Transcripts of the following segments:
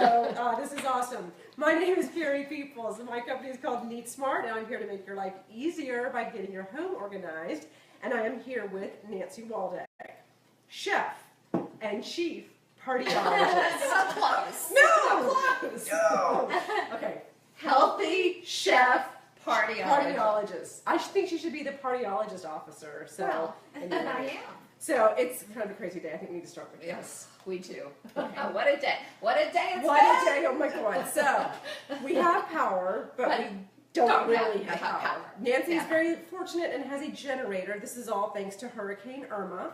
This is awesome. My name is Carrie Peoples, and my company is called Neat Smart, and I'm here to make your life easier by getting your home organized. And I am here with Nancy Waldeck, chef and chief partyologist. So close. No! So close. No! Okay. Healthy chef partyologist. I think she should be the partyologist officer. So, Well, anyway. I am. So it's kind of a crazy day. I think we need to start with this. Yes, we do. What a day. What a day it's What been. a day, oh my God. So, we have power, but we don't really have power. Nancy's very fortunate and has a generator. This is all thanks to Hurricane Irma,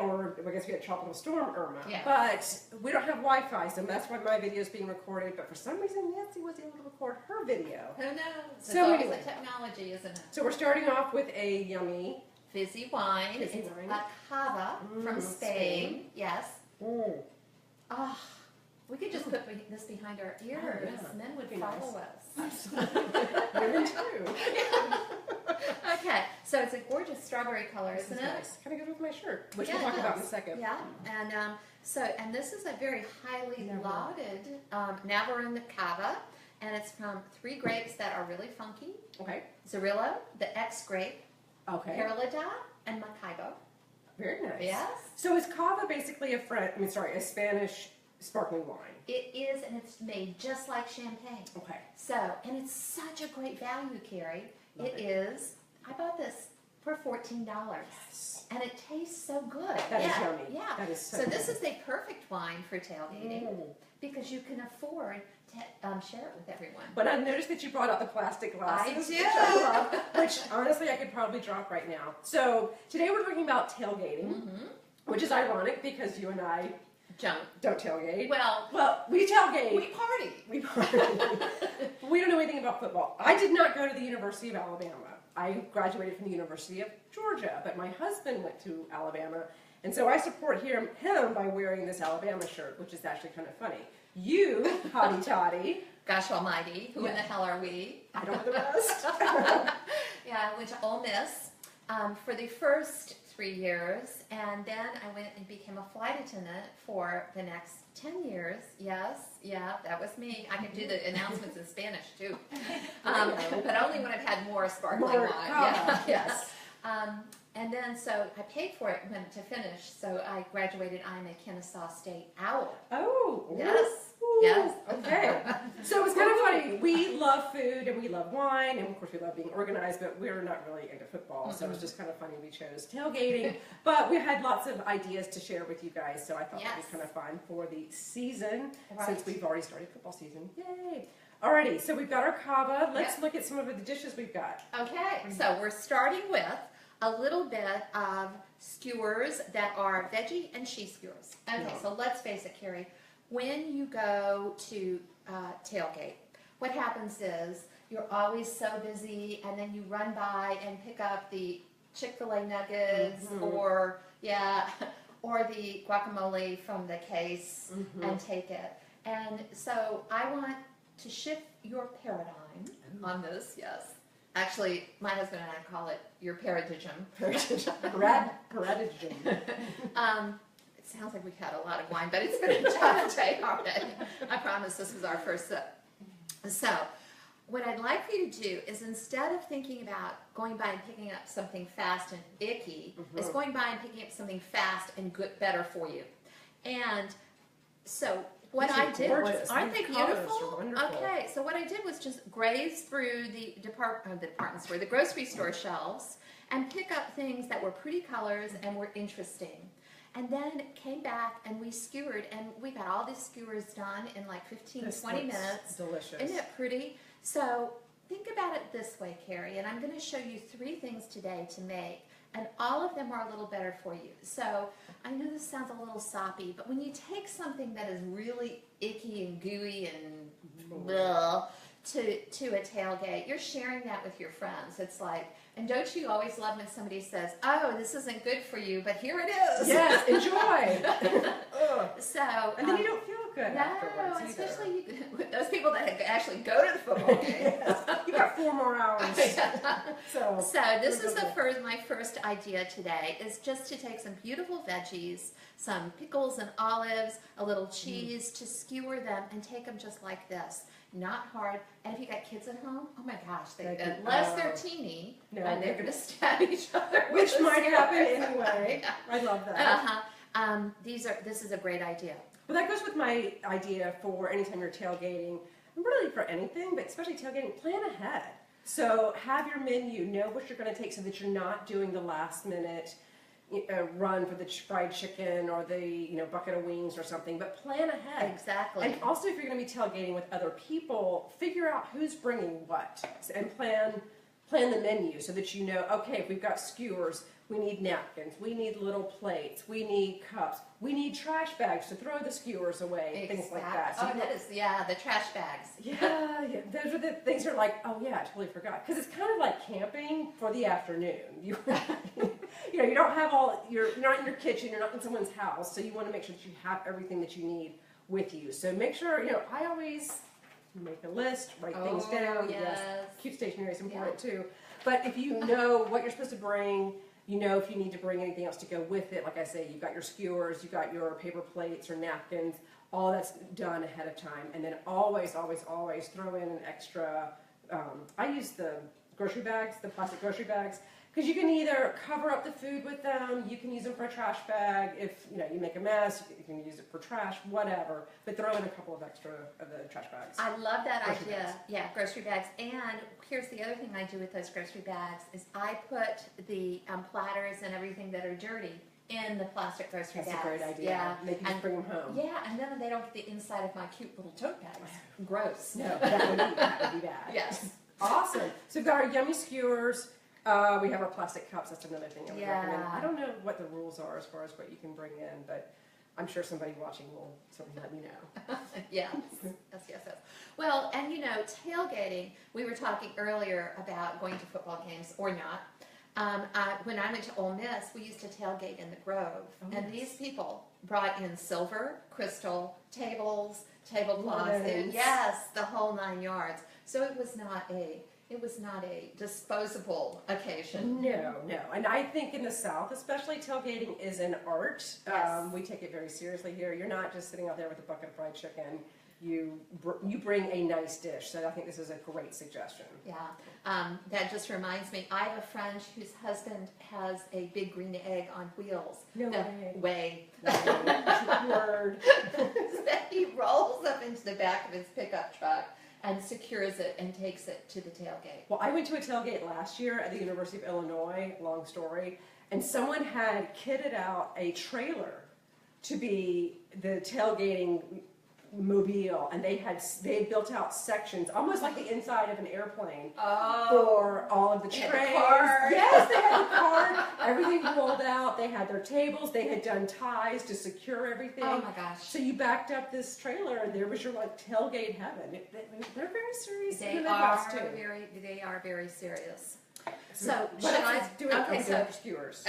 or I guess we had Tropical Storm Irma. Yeah. But we don't have Wi-Fi, so that's why my video is being recorded. But for some reason, Nancy was able to record her video. Who knows? It's So always anyway. the technology, isn't it? So we're starting off with a yummy Fizzy wine. Fizzy It's wine. a cava from Spain. Yes. Mm. Oh, we could just put this behind our ears. yeah. Men would Be follow nice. us. Women too. Okay, so it's a gorgeous strawberry color, This isn't is it? nice. Kind of goes with my shirt, which Yeah, we'll talk it about in a does. second. Yeah, and this is a very highly Never. lauded Navarone cava, and it's from 3 grapes that are really funky: Okay. Zorillo, the X grape, Okay. Perlada, and Maracaibo. Very nice. Yes, So is cava basically a Spanish sparkling wine? it is, and it's made just like champagne. Okay. So, and it's such a great value, Carrie. Love It is. I bought this for $14. Yes. And it tastes so good. That is yeah, yummy. Yeah. That is so So this good. is a perfect wine for tailgating Mm. because you can afford to share it with everyone. But I noticed that you brought out the plastic glasses. I Which I do. love, which honestly I could probably drop right now. So today we're talking about tailgating, Mm-hmm. which is ironic because you and I don't tailgate. Well, we tailgate. we party. We we don't know anything about football. I did not go to the University of Alabama. I graduated from the University of Georgia, but my husband went to Alabama, and so I support him by wearing this Alabama shirt, which is actually kind of funny. You, hottie toddy, Gosh almighty, who in the hell are we? I don't know the rest. Yeah, I went to Ole Miss for the first 3 years, and then I went and became a flight attendant for the next 10 years. Yes, yeah, that was me. I can do the announcements in Spanish too, but only when I've had more sparkling More wine. cava, Yeah, yes. and then so I paid for it when to finish. So I graduated. I'm a Kennesaw State owl. Oh, Yes. ooh, Yes. Okay. So it's kind of funny. We love food and we love wine, and of course we love being organized, but we're not really into football, so it was just kind of funny we chose tailgating. But we had lots of ideas to share with you guys, so I thought that'd Yes. be kind of fun for the season, Right. since we've already started football season. Yay! Alrighty, so we've got our cava. Let's Yep. look at some of the dishes we've got. Okay, so we're starting with a little bit of skewers that are veggie and cheese skewers. Okay, Yeah. so let's face it, Carrie. When you go to tailgate, what happens is you're always so busy, and then you run by and pick up the Chick-fil-A nuggets, or or the guacamole from the case and take it. And so I want to shift your paradigm on this. Yes. Actually, my husband and I call it your paradigm. Paradigm. It sounds like we've had a lot of wine, but it's been a tough day already. I promise this was our first sip. So, what I'd like for you to do is, instead of thinking about going by and picking up something fast and icky, is going by and picking up something fast and good, better for you. And so, what These I are did gorgeous. was, aren't they These colors beautiful? are wonderful. Okay, so what I did was just graze through the the grocery store shelves, and pick up things that were pretty colors and were interesting. And then came back and we skewered, and we got all these skewers done in like 15, This 20 looks minutes. delicious. Isn't it pretty? So think about it this way, Carrie, and I'm going to show you 3 things today to make, and all of them are a little better for you. So I know this sounds a little soppy, but when you take something that is really icky and gooey and bleh, to a tailgate, you're sharing that with your friends. It's like, and don't you always love when somebody says, "Oh, this isn't good for you, but here it is." Yes, enjoy. Ugh. So And then you don't feel good No, afterwards either. especially those people that actually go to the football game. You got 4 more hours. So This is my first idea today is just to take some beautiful veggies, some pickles and olives, a little cheese, to skewer them and take them just like this. Not hard. And if you got kids at home, oh my gosh, unless they're teeny, and they're going to stab each other. Which might happen skewers. anyway. Yeah. I love that. This is a great idea. Well, that goes with my idea for anytime you're tailgating, really for anything, but especially tailgating, plan ahead. So have your menu, know what you're going to take so that you're not doing the last minute run for the fried chicken or the bucket of wings or something, but plan ahead. Exactly. And also, if you're going to be tailgating with other people, figure out who's bringing what and plan the menu so that you know, okay, if we've got skewers, we need napkins, we need little plates, we need cups, we need trash bags to throw the skewers away, things like that. So the trash bags. Yeah, those are the things that are like, oh yeah, I totally forgot. Because it's kind of like camping for the afternoon. You don't have you're not in your kitchen, you're not in someone's house, so you want to make sure that you have everything that you need with you. So make sure, I always make a list, write things down. Yes. Cute stationery is important too. But if you know what you're supposed to bring, if you need to bring anything else to go with it, like I say, you've got your skewers, you've got your paper plates or napkins, all that's done ahead of time. And then always, always, always throw in an extra, I use the grocery bags, the plastic grocery bags, because you can either cover up the food with them, you can use them for a trash bag, if you make a mess, you can use it for trash, whatever, but throw in a couple of extra of the trash bags. I love that Grocery idea. bags. Yeah, grocery bags. And here's the other thing I do with those grocery bags is I put the platters and everything that are dirty in the plastic grocery That's bags. a great idea. Yeah. They can just bring them home. Yeah, and then they don't get the inside of my cute little tote bags. Gross. No, that would be bad. Yes. Awesome. So we've got our yummy skewers. We have our plastic cups. That's another thing I would recommend. I don't know what the rules are as far as what you can bring in, but I'm sure somebody watching will certainly let me know. Yes. Well, and tailgating, we were talking earlier about going to football games or not. When I went to Ole Miss, we used to tailgate in the Grove, and these people brought in silver, crystal, tables, tablecloths, and the whole 9 yards. So it was not a disposable occasion. No. And I think in the South, especially, tailgating is an art. Yes. We take it very seriously here. You're not just sitting out there with a bucket of fried chicken. You bring a nice dish. So I think this is a great suggestion. Yeah. That just reminds me, I have a friend whose husband has a big green egg on wheels. No way. Word. That he rolls up into the back of his pickup truck and secures it and takes it to the tailgate. Well, I went to a tailgate last year at the University of Illinois, long story, and someone had kitted out a trailer to be the tailgating mobile, and they had built out sections, almost like the inside of an airplane, for all of the trays. Yes, they had the card, everything rolled out. They had their tables. They had done ties to secure everything. Oh my gosh! So you backed up this trailer, and there was your tailgate heaven. They're very serious. They are very serious. So skewers.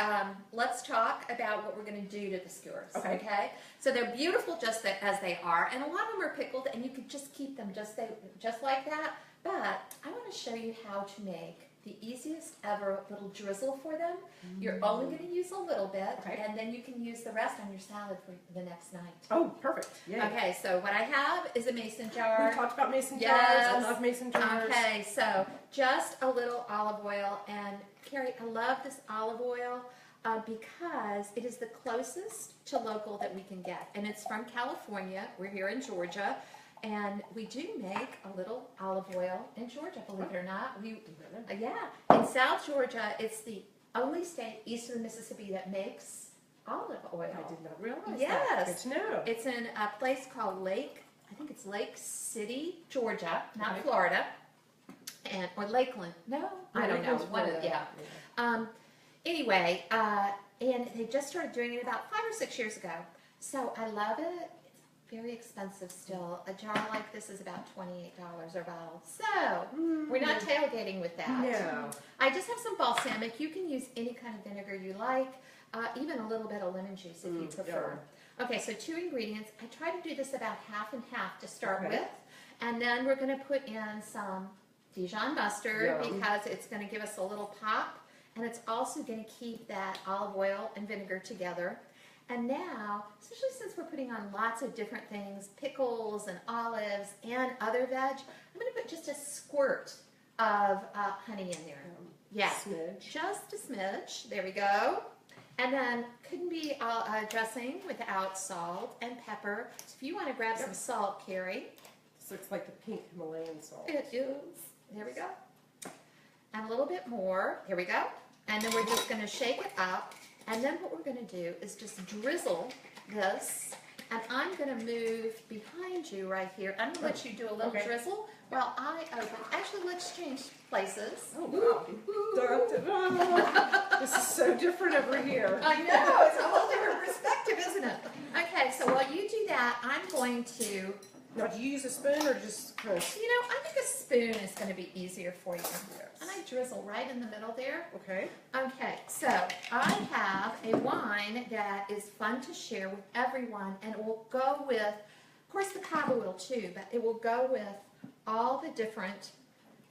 Let's talk about what we're going to do to the skewers. Okay. So they're beautiful just as they are, and a lot of them are pickled, and you could just keep them just like that. But I want to show you how to make the easiest ever little drizzle for them. You're only going to use a little bit, and then you can use the rest on your salad for the next night. Oh, perfect. Yeah. Okay, so what I have is a mason jar. We talked about mason jars. Yes. I love mason jars. Okay, so just a little olive oil. And Carrie, I love this olive oil because it is the closest to local that we can get. And it's from California. We're here in Georgia. And we do make a little olive oil in Georgia, believe it or not. In South Georgia, it's the only state east of the Mississippi that makes olive oil. I did not realize that. Yes. Good to know. It's in a place called Lake City, Georgia, not Florida, or Lakeland. No, I don't know. Anyway, and they just started doing it about 5 or 6 years ago. So I love it. Very expensive still. A jar like this is about $28 a bottle. So, we're not tailgating with that. No. I just have some balsamic. You can use any kind of vinegar you like, even a little bit of lemon juice if you prefer. Okay, so 2 ingredients. I try to do this about half and half to start Okay. with. And then we're going to put in some Dijon mustard Yum. because it's going to give us a little pop. And it's also going to keep that olive oil and vinegar together. And now, especially since we're putting on lots of different things, pickles and olives and other veg, I'm going to put just a squirt of honey in there. Yeah, Smidge. just a smidge. There we go. And then couldn't be dressing without salt and pepper. So if you want to grab some salt, Carrie, This looks like the pink Himalayan salt. it is. There we go. And a little bit more. Here we go. And then we're just going to shake it up. And then what we're going to do is just drizzle this. And I'm going to move behind you right here. I'm going to let you do a little Okay. drizzle while I open. Actually, let's change places. Oh, wow. Dun, dun, dun. This is so different over here. I know, it's a whole different perspective, isn't it? Okay, so while you do that, I'm going to, Now, do you use a spoon or just kind of... I think a spoon is going to be easier for you. And I drizzle right in the middle there. Okay. Okay, so I have a wine that is fun to share with everyone, and it will go with, of course the cava will too, but it will go with all the different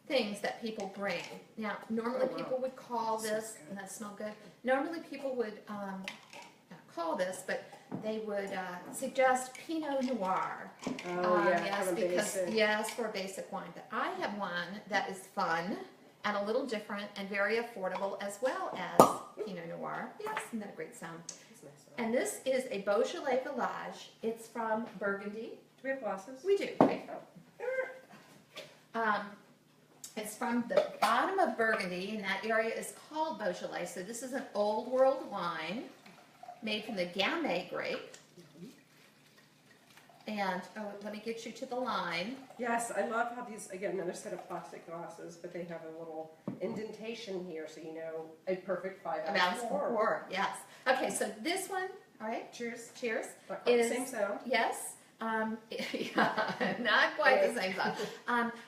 things that people bring. Now, normally Oh, wow. people would call this, and that smells good, normally people would not call this, but they would suggest Pinot Noir. Oh, yeah, Yes, kind of because, basic. yes, for a basic wine. But I have one that is fun and a little different and very affordable as well as Pinot Noir. Yes, isn't that a great sound? That's nice. And this is a Beaujolais Village. It's from Burgundy. Do we have glasses? We do. Okay. It's from the bottom of Burgundy, and that area is called Beaujolais. So this is an old world wine made from the Gamay grape. And, let me get you to the line. Yes, I love how these, again, another set of plastic glasses, but they have a little indentation here so you know a perfect 5 About ounce pour. pour, yes. Okay, so this one, all right, cheers, cheers. Like the Is- same sound. Yes, yeah, not quite the same size.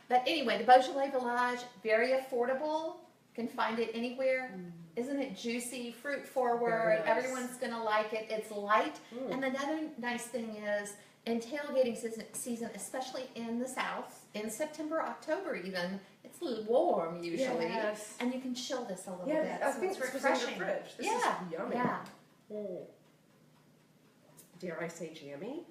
But anyway, the Beaujolais Village, very affordable. Can find it anywhere. Isn't it juicy, fruit forward? Very nice. Everyone's gonna like it. It's light. Mm. And another nice thing is, in tailgating season, especially in the South, in September, October even, it's a little warm usually. Yes. And you can chill this a little Yeah, bit. I so think it's this was in your refreshing. fridge. This Yeah, is yummy. yeah. Mm. Dare I say jammy?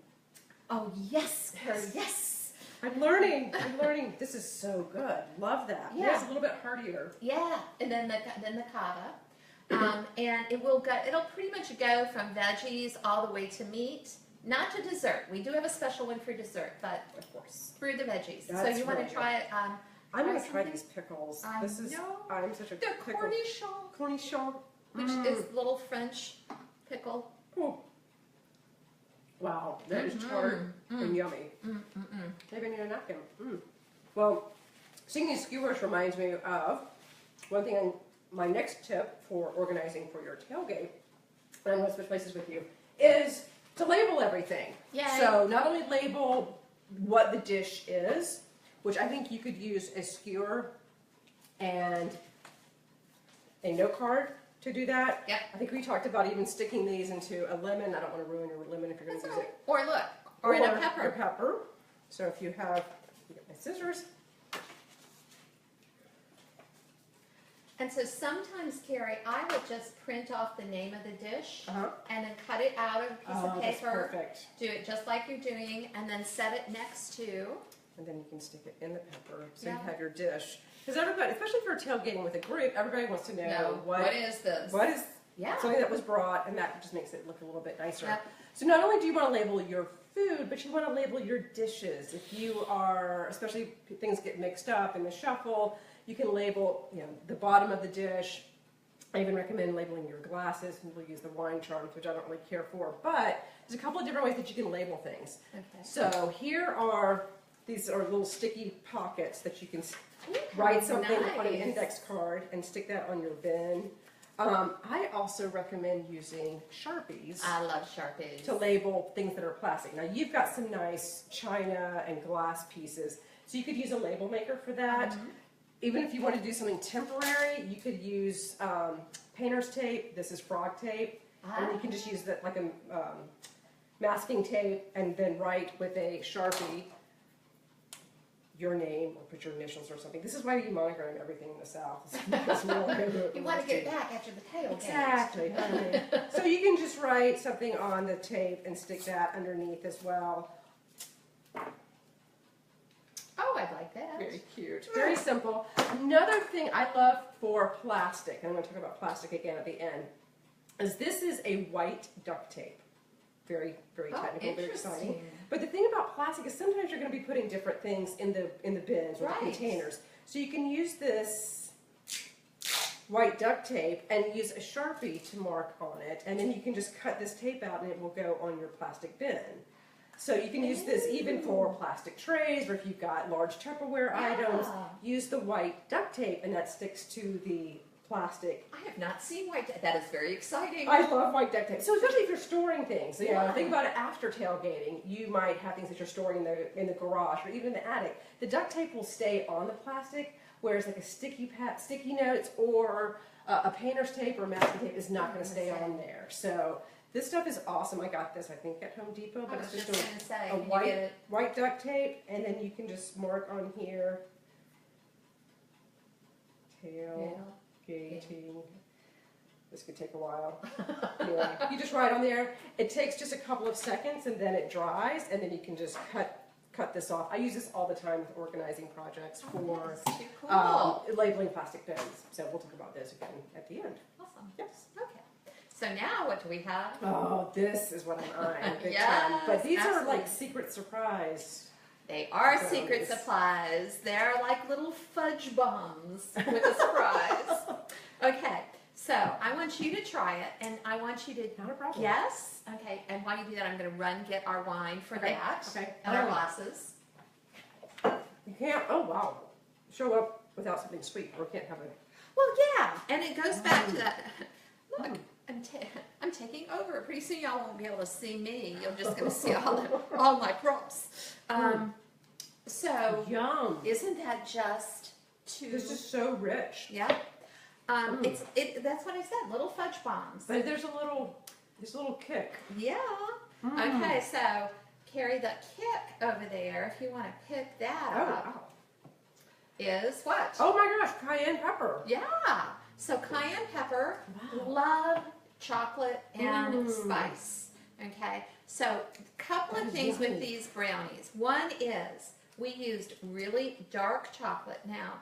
Oh yes, Carrie, Yes. yes. I'm learning. I'm learning. This is so good. Love that. Yeah. Yeah. It's a little bit heartier. Yeah, and then the cava, and it will go. It'll pretty much go from veggies all the way to meat, not to dessert. We do have a special one for dessert, but Of course. through the veggies. So That's you want really to try it? I'm going to try something? these pickles. I This is, know. I'm such a The pickle. cornichon, Cornichon. which is little French pickle. Ooh. Wow, that is tart and yummy. Maybe I need a napkin. Well, seeing these skewers reminds me of one thing. My next tip for organizing for your tailgate, and I'm going to switch places with you, is to label everything. Yay. So not only label what the dish is, which I think you could use a skewer and a note card to do that. Yep. I think we talked about even sticking these into a lemon. I don't want to ruin your lemon if you're going to use it. Or look, or in a Your pepper. pepper. So if you have, get my scissors. And so sometimes, Carrie, I would just print off the name of the dish Uh-huh. and then cut it out of a piece of That's paper. perfect. Do it just like you're doing, and then set it next to. And then you can stick it in the pepper so Yeah. you have your dish. Because everybody, especially if you're tailgating with a group, everybody wants to know No, what is this? what is Yeah. something that was brought, and that just makes it look a little bit nicer. Yep. So not only do you want to label your food, but you want to label your dishes. If you are, especially if things get mixed up in the shuffle, you can label, the bottom of the dish. I even recommend labeling your glasses, and we'll use the wine charms, which I don't really care for. But there's a couple of different ways that you can label things. Okay. So these are little sticky pockets that you can Ooh, write something on an nice. index card and stick that on your bin. I also recommend using Sharpies I love Sharpies. to label things that are plastic. Now you've got some nice china and glass pieces, so you could use a label maker for that. Mm-hmm. Even if you want to do something temporary, you could use painter's tape. This is frog tape, and you can just use that like a masking tape and then write with a Sharpie your name or put your initials or something. This is why you monogram everything in the South. You want to get it back after the tailgate. Exactly. So you can just write something on the tape and stick that underneath as well. Oh, I like that. Very cute. Very simple. Another thing I love for plastic, and I'm going to talk about plastic again at the end, is this is a white duct tape. Very, very technical, very exciting. But the thing about plastic is sometimes you're going to be putting different things in the bins or the containers. So you can use this white duct tape and use a Sharpie to mark on it, and then you can just cut this tape out and it will go on your plastic bin. So you can use this even for plastic trays, or if you've got large Tupperware items, use the white duct tape and that sticks to the plastic. I have not seen white duct. That is very exciting. I love white duct tape. So especially if you're storing things. So, think about it after tailgating. You might have things that you're storing in the garage or even in the attic. The duct tape will stay on the plastic, whereas like a sticky notes or a painter's tape or masking tape is not going to stay on there. So this stuff is awesome. I got this, I think, at Home Depot, but it's just a white duct tape, and then you can just mark on here, tailgating. This could take a while. Anyway, you just write on there. It takes just a couple of seconds, and then it dries, and then you can just cut this off. I use this all the time with organizing projects for labeling plastic bins. So we'll talk about this again at the end. Awesome. Yes. Okay. So now what do we have? Oh, this is what I'm eyeing. Big Yes, time. But these are absolutely. like secret surprise. They are brownies. secret supplies. They're like little fudge bombs with a surprise. Okay, so I want you to try it, and I want you to Not a problem. guess. Okay, and while you do that, I'm going to run get our wine for that Okay. and our glasses. You can't, oh wow, show up without something sweet, or can't have it. Well, yeah, and it goes back to that. Look, I'm taking over. Pretty soon y'all won't be able to see me. You're just going to see all my props. So, Yum. isn't that just too? This is so rich. Yeah. That's what I said. Little fudge bombs. But there's a little kick. Yeah. Okay, so Carrie, the kick over there, if you want to pick that up, wow. is what? Oh my gosh, cayenne pepper. Yeah. So cayenne pepper, love chocolate and spice. Okay. So a couple of things with these brownies. One is we used really dark chocolate. Now,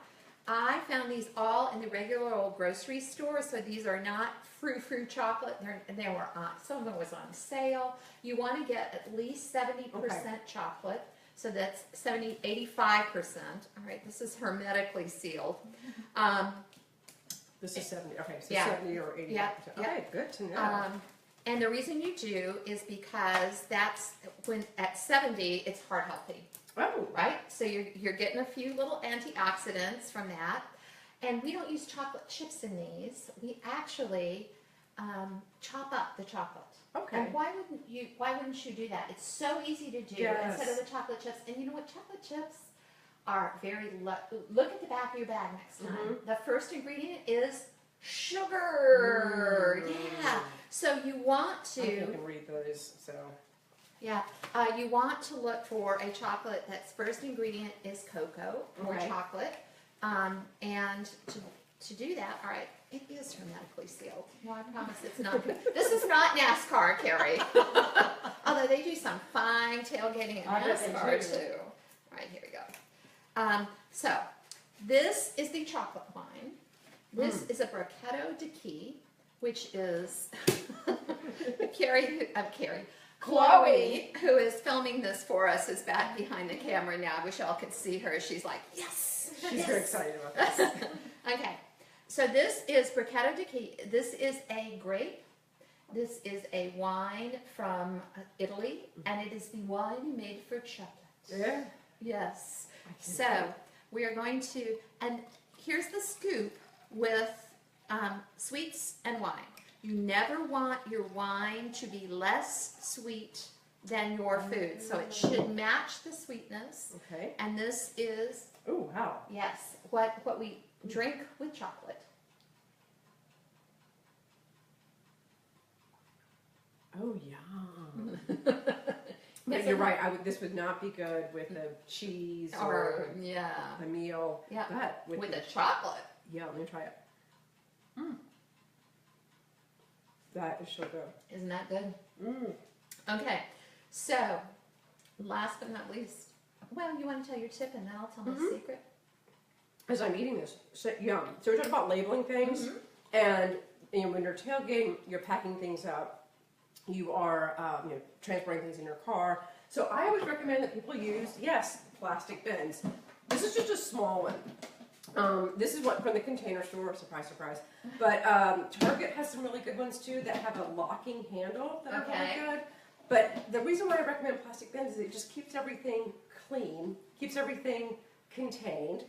I found these all in the regular old grocery store, so these are not frou-frou chocolate. They were on, some of them was on sale. You want to get at least 70% chocolate, so that's 85%. All right, this is hermetically sealed. This is 70, okay, so Yeah. 70 or 80%. Yeah. Okay, good to know. And the reason you do is because that's when at 70, it's heart healthy. Oh. Right? So you're getting a few little antioxidants from that. And we don't use chocolate chips in these. We actually chop up the chocolate. Okay. And why wouldn't you do that? It's so easy to do instead of the chocolate chips. And you know what? Chocolate chips are look at the back of your bag next time. The first ingredient is sugar. Yeah. So you want to. I can read those, so. Yeah, you want to look for a chocolate that's first ingredient is cocoa or chocolate, and to do that, all right, it is hermetically sealed. No, I promise it's not good. This is not NASCAR, Carrie. Although they do some fine tailgating in NASCAR too. All right, here we go. So this is the chocolate wine. This is a Brochetto de Key, which is Chloe, who is filming this for us, is back behind the camera now. I wish y'all could see her. She's like, yes. She's very excited about this. Okay, so this is Brochetto de Key. This is a grape. This is a wine from Italy, and it is the wine made for chocolate. Yeah. Yes. So we are going to, and here's the scoop with sweets and wine. You never want your wine to be less sweet than your food. So it should match the sweetness. Okay. And this is, Oh, wow. yes, what we drink with chocolate. Oh, yum. But you're right. This would not be good with a cheese or a meal. Yeah. But with a chocolate. Yeah, let me try it. That is so good. Isn't that good? Okay. So, last but not least, well, you want to tell your tip and then I'll tell my secret? As I'm eating this, so, yum. So we're talking about labeling things, and when you're tailgating, you're packing things up. You are transporting things in your car. So I always recommend that people use, plastic bins. This is just a small one. This is what from the Container Store, surprise, surprise. But Target has some really good ones too that have a locking handle that are really good. But the reason why I recommend plastic bins is it just keeps everything clean, keeps everything contained.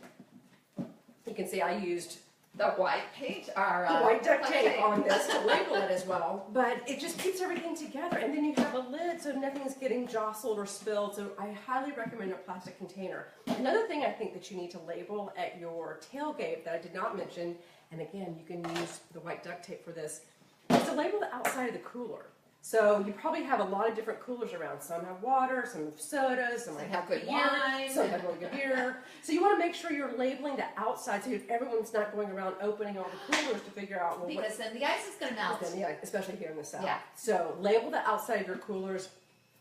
You can see I used the white paint, the white duct tape on this to label it as well. But it just keeps everything together, and then you have a lid so nothing's getting jostled or spilled. So I highly recommend a plastic container. Another thing I think that you need to label at your tailgate that I did not mention, and again you can use the white duct tape for this, is to label the outside of the cooler. So you probably have a lot of different coolers around. Some have water, some have sodas, some have good wine, some have really good beer. So you want to make sure you're labeling the outside so everyone's not going around opening all the coolers to figure out, well, because then the ice is going to melt. Especially here in the South. Yeah. So label the outside of your coolers.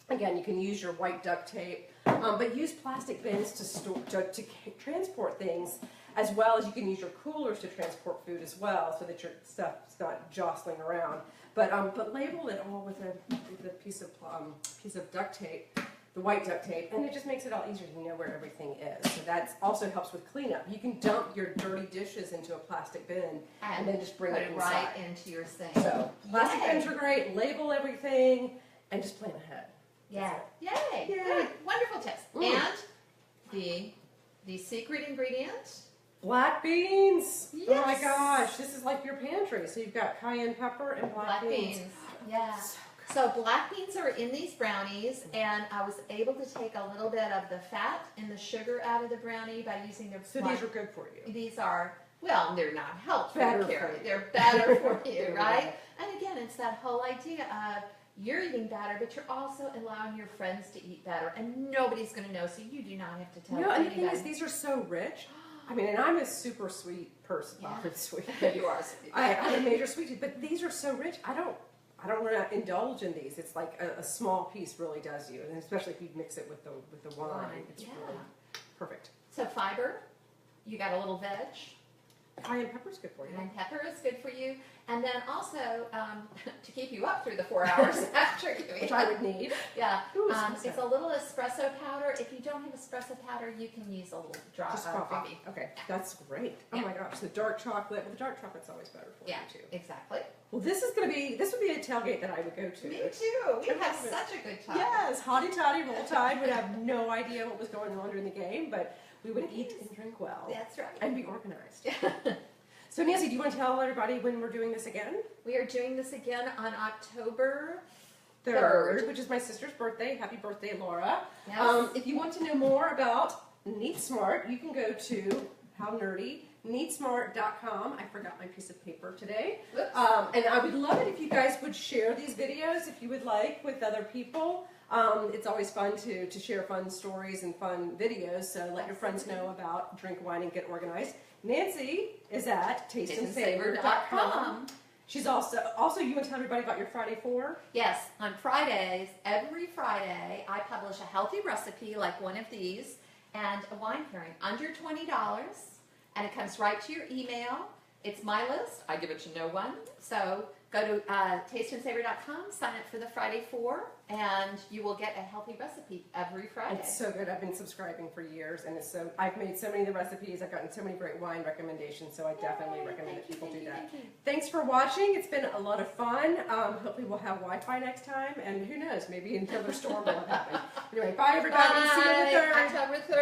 Again, you can use your white duct tape, but use plastic bins to store to transport things, as well as you can use your coolers to transport food as well, so that your stuff's not jostling around. But label it all with a piece of duct tape, the white duct tape, and it just makes it all easier to know where everything is. So that also helps with cleanup. You can dump your dirty dishes into a plastic bin and then just bring it inside. Right into your sink. So plastic bins are great. Label everything and just plan ahead. Yeah. Yay. Good. Wonderful tips. And the secret ingredient. Black beans! Yes. Oh my gosh, this is like your pantry. So you've got cayenne pepper and black beans. Yeah. So black beans are in these brownies, and I was able to take a little bit of the fat and the sugar out of the brownie by using their. So these are good for you. These are, well, they're not helpful, better Carrie. for you. They're better for you, right? And again, it's that whole idea of you're eating better, but you're also allowing your friends to eat better, and nobody's going to know, so you do not have to tell anybody. And the thing is, these are so rich. I mean, and I'm a super sweet person. Yeah. Well, sweet. You are sweet. I'm a major sweet tooth, but these are so rich. I don't want to indulge in these. It's like a small piece really does you, and especially if you mix it with the wine. It's really perfect. So fiber, you got a little veg. Cayenne pepper's good for you. Cayenne pepper is good for you. And then also, to keep you up through the 4 hours after you eat. Which I would need. Yeah. Ooh, it's a little espresso powder. If you don't have espresso powder, you can use a little drop Just of coffee. Okay, that's great. Oh my gosh, the dark chocolate. Well, the dark chocolate's always better for you too. Exactly. Well, this would be a tailgate that I would go to. Me too. We have such a good time. Yes, hotty toddy, roll tide. Would have no idea what was going on during the game, but we would eat and drink well. That's right. And be organized. So Nancy, do you want to tell everybody when we're doing this again? We are doing this again on October 3rd, which is my sister's birthday. Happy birthday, Laura. Yes. If you want to know more about Neat Smart, you can go to, how nerdy, neatsmart.com. I forgot my piece of paper today. And I would love it if you guys would share these videos, if you would like, with other people. It's always fun to share fun stories and fun videos, so let your friends know about Drink Wine and Get Organized. Nancy is at tasteandsavor.com. She's also you want to tell everybody about your Friday 4? Yes, on Fridays, every Friday, I publish a healthy recipe like one of these and a wine pairing under $20, and it comes right to your email. It's my list. I give it to no one. So go to tasteandsavor.com, sign up for the Friday 4, and you will get a healthy recipe every Friday. It's so good. I've been subscribing for years, and I've made so many of the recipes. I've gotten so many great wine recommendations, so I definitely recommend that people do that. Thanks for watching. It's been a lot of fun. Hopefully we'll have Wi-Fi next time, and who knows, maybe another storm will happen. Anyway, bye everybody. See you on the 3rd. October 3rd.